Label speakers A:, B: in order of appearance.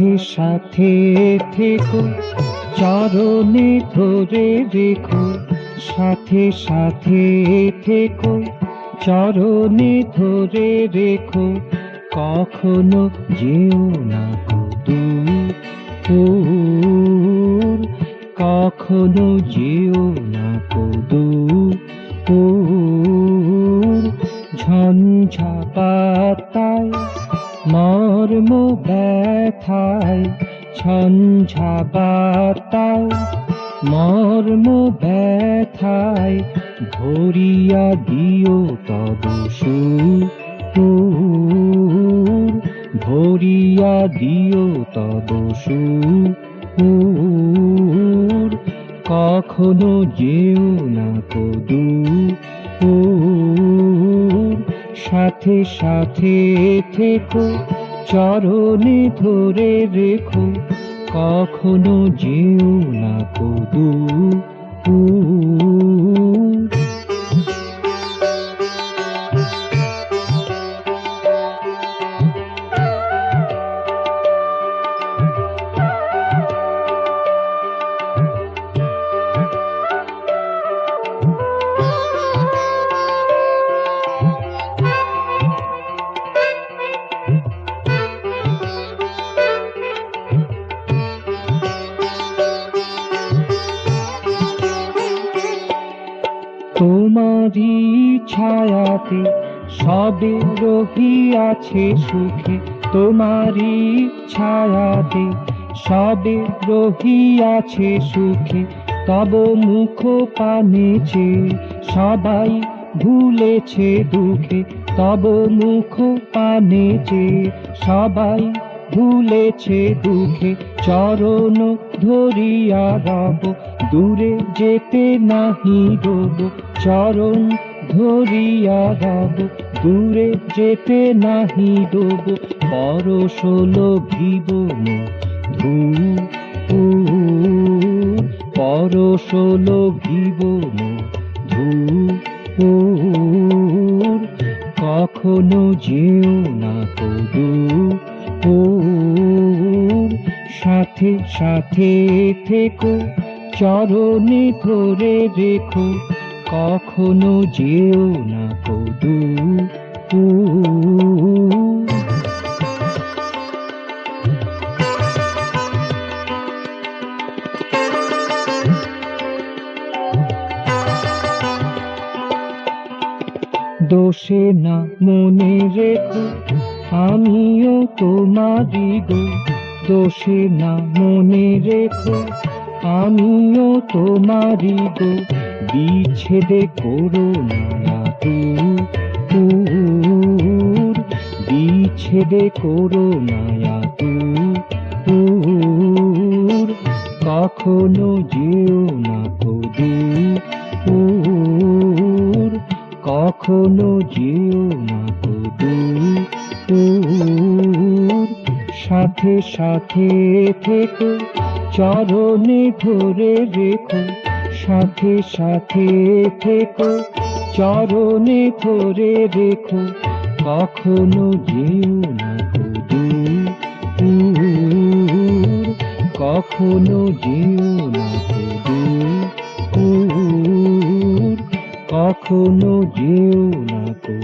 A: সাথে সাথে থেকো, চরণে ধরে রেখো। সাথে সাথে থেকো, চরণে ধরে রেখো। কখনো যেও না গো দূর, কখনো যেও না গো দূর। ঝঞ্ঝা পাতায় মর্ম ব্যথায়, ঝঞ্ঝা পাতায় মর্ম ব্যথায়, ভরিয়া দিও তব সুর, ভরিয়া দিও তব সুর। কখনো যেও না গো দূর, সাথে সাথে থেকো, চরণে ধরে রেখো। কখনো যেও না গো দূর। তোমারি ছায়াতে সবে রহিয়াছে সুখে, তোমারি ছায়াতে সবে রহিয়াছে সুখে। তব মুখ পানে চেয়ে সবাই ভুলেছে দুঃখে, তব মুখ পানে চেয়ে সবাই ভুলেছে দুঃখে। চরণ ধরিয়া রব, দূরে যেতে নাহি রব। চরণ ধরিয়া রব, দূরে যেতে নাহি রব। পরশ লোভিব মধু, পরশ লোভিব মধু। কখনো যেও না গো দূর, সাথে সাথে থেকো, চরণে ধরে রেখো। কখনো যেও না গো দূর। দোষে না মনে রেখো, আমিও তোমারি গো। দোষে না মনে রেখো, আমিও তোমারি গো। বিচ্ছেদে করো না আতুর, বিচ্ছেদে করো না আতুর। কখনো যেও না গো দূর, কখনো যেও না গো দূর। সাথে সাথে থেকো, চরণে ধরে রেখো। সাথে সাথে থেকো, চরণে ধরে রেখো। কখনো যেও না গো দূর, কখনো যেও না গো দূর, কখনো যেও না গো